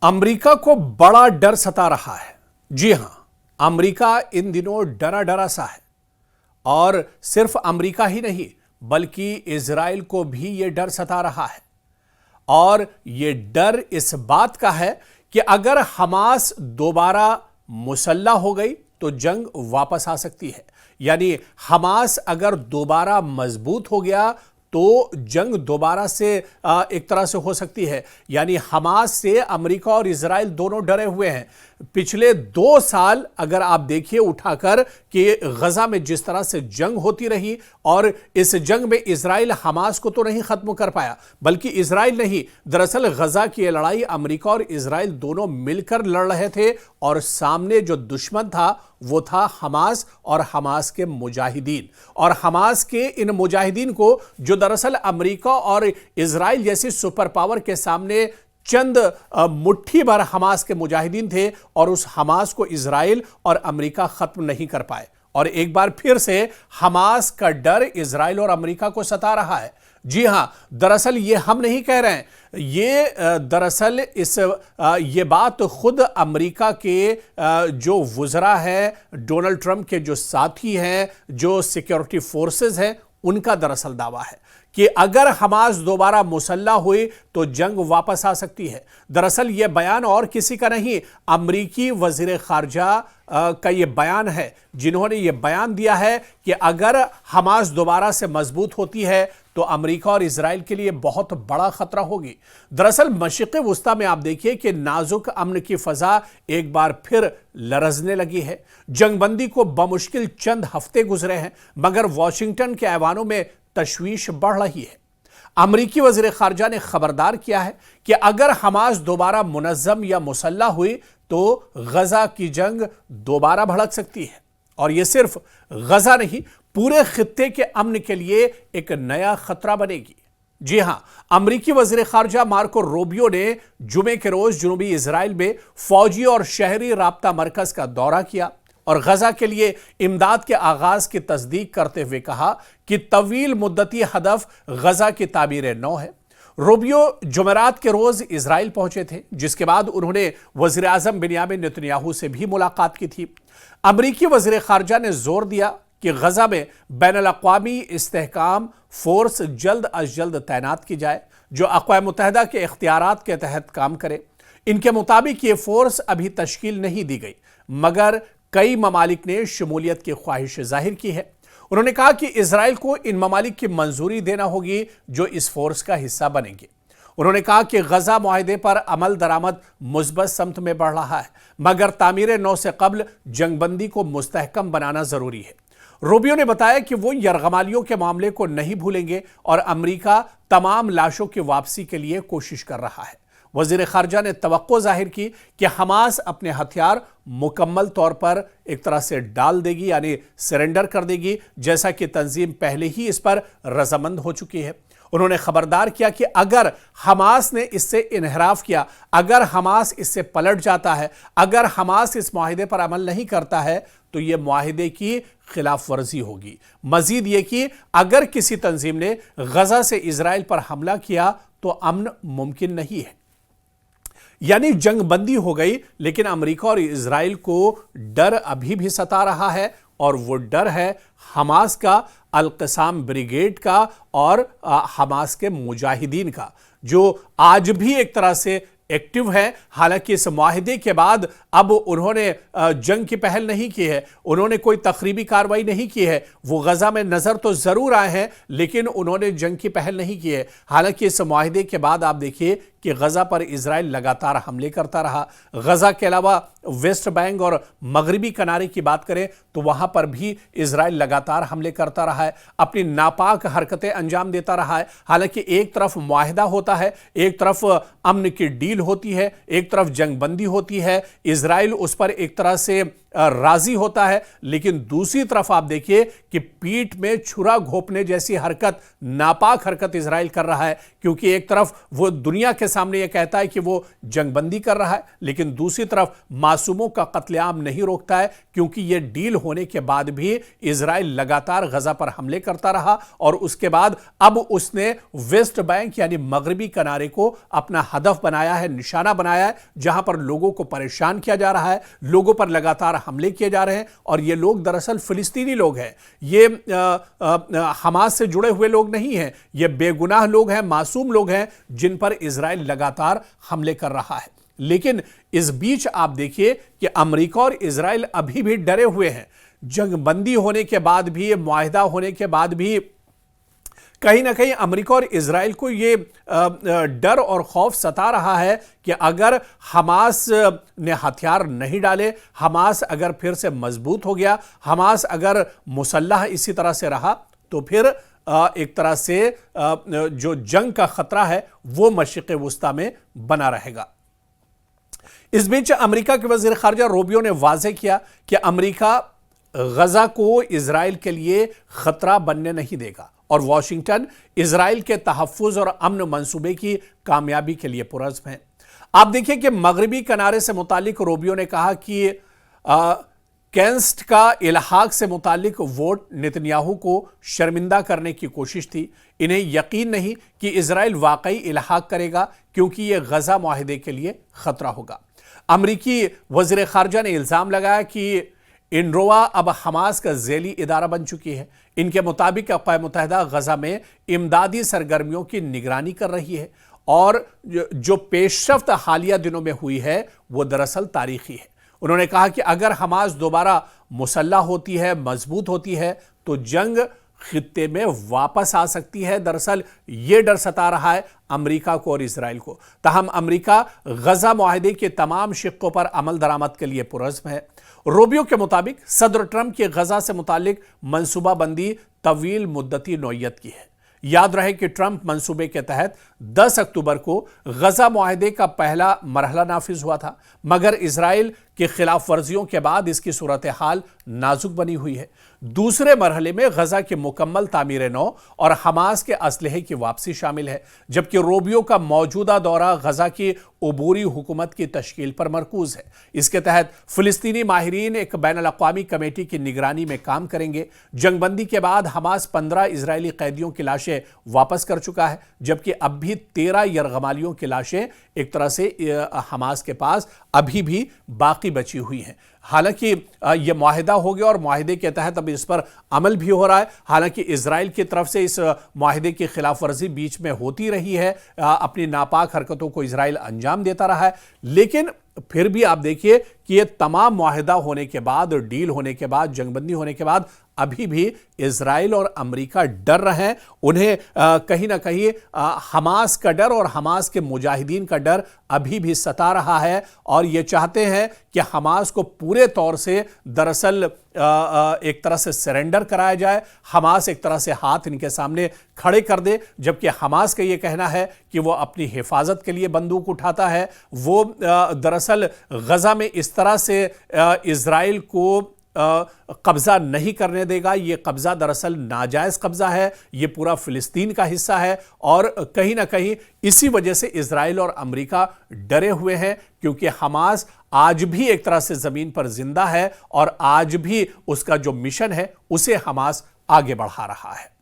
America को बड़ा डर सता रहा है। जी हां, अमेरिका इन दिनों डरा डरा सा है और सिर्फ अमेरिका ही नहीं बल्कि इजराइल को भी यह डर सता रहा है। और यह डर इस बात का है कि अगर हमास दोबारा मुसल्लह हो गई तो जंग वापस आ सकती है। यानी हमास अगर दोबारा मजबूत हो गया तो जंग दोबारा से एक तरह से हो सकती है। यानी हमास से अमेरिका और इजराइल दोनों डरे हुए हैं। पिछले 2 साल अगर आप देखिए उठाकर कि गजा में जिस तरह से जंग होती रही और इस जंग में इजराइल हमास को तो नहीं खत्म कर पाया, बल्कि इजराइल नहीं, दरअसल गजा की लड़ाई अमेरिका और इजराइल दोनों मिलकर लड़ रहे थे और सामने जो दुश्मन था वो था हमास और हमास के मुजाहिदीन। और हमास के इन मुजाहिदीन को जो दरअसल अमेरिका और इजराइल जैसी सुपर पावर के सामने चंद मुट्ठी भर हमास के मुजाहिदीन थे और उस हमास को इजराइल और अमेरिका खत्म नहीं कर पाए। और एक बार फिर से हमास का डर इजराइल और अमेरिका को सता रहा है। जी हां, दरअसल ये हम नहीं कह रहे हैं, ये दरअसल ये बात खुद अमेरिका के जो वुज़रा हैं, डोनाल्ड ट्रंप के जो साथी हैं, जो सिक्योरिटी फोर्सेस हैं, उनका दरअसल दावा है कि अगर हमास दोबारा मुसल्लह हुई तो जंग वापस आ सकती है। दरअसल यह बयान और किसी का नहीं, अमरीकी वज़ीर ख़ारजा का यह बयान है, जिन्होंने यह बयान दिया है कि अगर हमास दोबारा से मजबूत होती है तो अमेरिका और इजराइल के लिए बहुत बड़ा खतरा होगी। दरअसल मशरिक़ वुस्ता में आप देखिए कि नाजुक अमन की फ़ज़ा एक बार फिर लरज़ने लगी है। जंगबंदी को बमुश्किल चंद हफ्ते गुजरे हैं, मगर वाशिंगटन के ऐवानों में तशवीश बढ़ रही है। अमरीकी वज़ीर ख़ारजा ने खबरदार किया है कि अगर हमास दोबारा मुनज़्ज़म या मुसल्लह हुई तो गजा की जंग दोबारा भड़क सकती है। और यह सिर्फ गजा नहीं, पूरे खित्ते के अमन के लिए एक नया खतरा बनेगी। जी हां, अमरीकी वज़ीर ख़ारजा मार्को रूबियो ने जुमे के रोज जनूबी इजराइल में फौजी और शहरी राब्ता मरकज का दौरा किया और गजा के लिए इमदाद के आगाज की तस्दीक करते हुए कहा कि तवील मुद्दती हदफ गजा की ताबीर नौ है। रूबियो जुमेरात के रोज इजराइल पहुंचे थे, जिसके बाद उन्होंने वज़ीर आज़म बिन्यामिन नेतन्याहू से भी मुलाकात की थी। अमरीकी वज़ीर ख़ारजा ने जोर दिया कि गजा में बैनुल अक़वामी इस्तेहकाम फोर्स जल्द अज जल्द तैनात की जाए, जो अक़वाम मुत्तहिदा के इख्तियारात के तहत काम करे। इनके मुताबिक ये फोर्स अभी तश्कील नहीं दी गई, मगर कई ममालिक ने शमूलियत की ख्वाहिश जाहिर की है। उन्होंने कहा कि इजराइल को इन ममालिक की मंजूरी देना होगी जो इस फोर्स का हिस्सा बनेंगे। उन्होंने कहा कि गजा मुआहदे पर अमल दरामद मुस्बत समत में बढ़ रहा है, मगर तामीर नौ से कब्ल जंगबंदी को मुस्तहकम बनाना जरूरी है। रूबियो ने बताया कि वो यरगमालियों के मामले को नहीं भूलेंगे और अमेरिका तमाम लाशों की वापसी के लिए कोशिश कर रहा है। वज़ीर ख़ारजा ने तवक्को जाहिर की कि हमास अपने हथियार मुकम्मल तौर पर एक तरह से डाल देगी, यानी सरेंडर कर देगी, जैसा कि तंजीम पहले ही इस पर रजामंद हो चुकी है। उन्होंने खबरदार किया कि अगर हमास ने इससे इन्हराफ किया, अगर हमास इससे पलट जाता है, अगर हमास इस मुआहिदे पर अमल नहीं करता है तो यह मुआहिदे की खिलाफ वर्जी होगी। मजीद यह कि अगर किसी तंजीम ने गजा से इजराइल पर हमला किया तो अमन मुमकिन नहीं है। यानी जंग बंदी हो गई, लेकिन अमेरिका और इजराइल को डर अभी भी सता रहा है और वो डर है हमास का, अल-क़साम ब्रिगेड का और हमास के मुजाहिदीन का, जो आज भी एक तरह से एक्टिव है। हालांकि इस मुआहिदे के बाद अब उन्होंने जंग की पहल नहीं की है, उन्होंने कोई तखरीबी कार्रवाई नहीं की है। वो गजा में नजर तो जरूर आए हैं, लेकिन उन्होंने जंग की पहल नहीं की है। हालांकि इस मुआहिदे के बाद आप देखिए कि गजा पर इजराइल लगातार हमले करता रहा। गजा के अलावा वेस्ट बैंक और मगरबी किनारे की बात करें तो वहां पर भी इजराइल लगातार हमले करता रहा है, अपनी नापाक हरकतें अंजाम देता रहा है। हालांकि एक तरफ मुआहिदा होता है, एक तरफ अमन की डील होती है, एक तरफ जंगबंदी होती है, इजराइल उस पर एक तरह से راضی ہوتا ہے، لیکن دوسری طرف آپ دیکھیے کہ پیٹھ میں چھرا گھونپنے جیسی حرکت، ناپاک حرکت اسرائیل کر رہا ہے، کیونکہ ایک طرف وہ دنیا کے سامنے یہ کہتا ہے کہ وہ جنگ بندی کر رہا ہے، لیکن دوسری طرف معصوموں کا قتل عام نہیں روکتا ہے، کیونکہ یہ ڈیل ہونے کے بعد بھی اسرائیل لگاتار غزہ پر حملے کرتا رہا، اور اس کے بعد اب اس نے ویسٹ بینک یعنی مغربی کنارے کو اپنا ہدف بنایا ہے، نشانہ بنایا ہے، جہاں پر لوگوں کو پریشان کیا جا رہا ہے، لوگوں پر لگاتار حملے کیے جا رہے ہیں، اور یہ لوگ دراصل فلسطینی لوگ ہیں، یہ حماس سے جڑے ہوئے لوگ نہیں ہیں، یہ بے گناہ لوگ ہیں، معصوم لوگ ہیں جن پر اسرائیل لگاتار حملے کر رہا ہے۔ لیکن اس بیچ آپ دیکھیے کہ امریکہ اور اسرائیل ابھی بھی ڈرے ہوئے ہیں، جنگ بندی ہونے کے بعد بھی، معاہدہ ہونے کے بعد بھی کہیں نہ کہیں امریکہ اور اسرائیل کو یہ ڈر اور خوف ستا رہا ہے کہ اگر حماس نے ہتھیار نہیں ڈالے، حماس اگر پھر سے مضبوط ہو گیا، حماس اگر مسلح اسی طرح سے رہا، تو پھر ایک طرح سے جو جنگ کا خطرہ ہے وہ مشرق وسطی میں بنا رہے گا۔ اس بیچ امریکہ کے وزیر خارجہ روبیو نے واضح کیا کہ امریکہ غزہ کو اسرائیل کے لیے خطرہ بننے نہیں دے گا، اور واشنگٹن اسرائیل کے تحفظ اور امن منصوبے کی کامیابی کے لیے پرعزم ہے۔ آپ دیکھیں کہ مغربی کنارے سے متعلق روبیو نے کہا کہ کینسٹ کا الحاق سے متعلق ووٹ نتنیاہو کو شرمندہ کرنے کی کوشش تھی، انہیں یقین نہیں کہ اسرائیل واقعی الحاق کرے گا، کیونکہ یہ غزہ معاہدے کے لیے خطرہ ہوگا۔ امریکی وزیر خارجہ نے الزام لگایا کہ انروا اب حماس کا ذیلی ادارہ بن چکی ہے۔ ان کے مطابق اقوام متحدہ غزہ میں امدادی سرگرمیوں کی نگرانی کر رہی ہے، اور جو پیش رفت حالیہ دنوں میں ہوئی ہے وہ دراصل تاریخی ہے۔ انہوں نے کہا کہ اگر حماس دوبارہ مسلح ہوتی ہے، مضبوط ہوتی ہے، تو جنگ خطے میں واپس آ سکتی ہے۔ دراصل یہ ڈر ستا رہا ہے امریکہ کو اور اسرائیل کو۔ تاہم امریکہ غزہ معاہدے کے تمام شقوں پر عمل درآمد کے لیے پرعزم ہے۔ روبیو کے مطابق صدر ٹرمپ کی غزہ سے متعلق منصوبہ بندی طویل مدتی نوعیت کی ہے۔ یاد رہے کہ ٹرمپ منصوبے کے تحت 10 اکتوبر کو غزہ معاہدے کا پہلا مرحلہ نافذ ہوا تھا، مگر اسرائیل کی خلاف ورزیوں کے بعد اس کی صورتحال نازک بنی ہوئی ہے۔ دوسرے مرحلے میں غزہ کی مکمل تعمیر نو اور حماس کے اسلحے کی واپسی شامل ہے، جبکہ روبیو کا موجودہ دورہ غزہ کی عبوری حکومت کی تشکیل پر مرکوز ہے۔ اس کے تحت فلسطینی ماہرین ایک بین الاقوامی کمیٹی کی نگرانی میں کام کریں گے۔ جنگ بندی کے بعد حماس 15 اسرائیلی قیدیوں کی لاشیں واپس کر چکا ہے، جبکہ اب بھی 13 یرغمالیوں کی لاشیں ایک طرح سے حماس کے پاس ابھی بھی باقی بچی ہوئی ہیں۔ حالانکہ یہ معاہدہ ہو گیا اور معاہدے کے تحت اب اس پر عمل بھی ہو رہا ہے، حالانکہ اسرائیل کی طرف سے اس معاہدے کی خلاف ورزی بیچ میں ہوتی رہی ہے، اپنی ناپاک حرکتوں کو اسرائیل انجام دیتا رہا ہے، لیکن پھر بھی آپ دیکھیے کہ یہ تمام معاہدہ ہونے کے بعد، ڈیل ہونے کے بعد، جنگ بندی ہونے کے بعد ابھی بھی اسرائیل اور امریکہ ڈر رہے ہیں۔ انہیں کہیں نہ کہیں حماس کا ڈر اور حماس کے مجاہدین کا ڈر ابھی بھی ستا رہا ہے، اور یہ چاہتے ہیں کہ حماس کو پورے طور سے دراصل ایک طرح سے سرنڈر کرایا جائے، حماس ایک طرح سے ہاتھ ان کے سامنے کھڑے کر دے، جبکہ حماس کا یہ کہنا ہے کہ وہ اپنی حفاظت کے لیے بندوق اٹھاتا ہے۔ وہ دراصل غزہ میں اس طرح سے اسرائیل کو قبضہ نہیں کرنے دے گا۔ یہ قبضہ دراصل ناجائز قبضہ ہے، یہ پورا فلسطین کا حصہ ہے، اور کہیں نہ کہیں اسی وجہ سے اسرائیل اور امریکہ ڈرے ہوئے ہیں، کیونکہ حماس آج بھی ایک طرح سے زمین پر زندہ ہے، اور آج بھی اس کا جو مشن ہے اسے حماس آگے بڑھا رہا ہے۔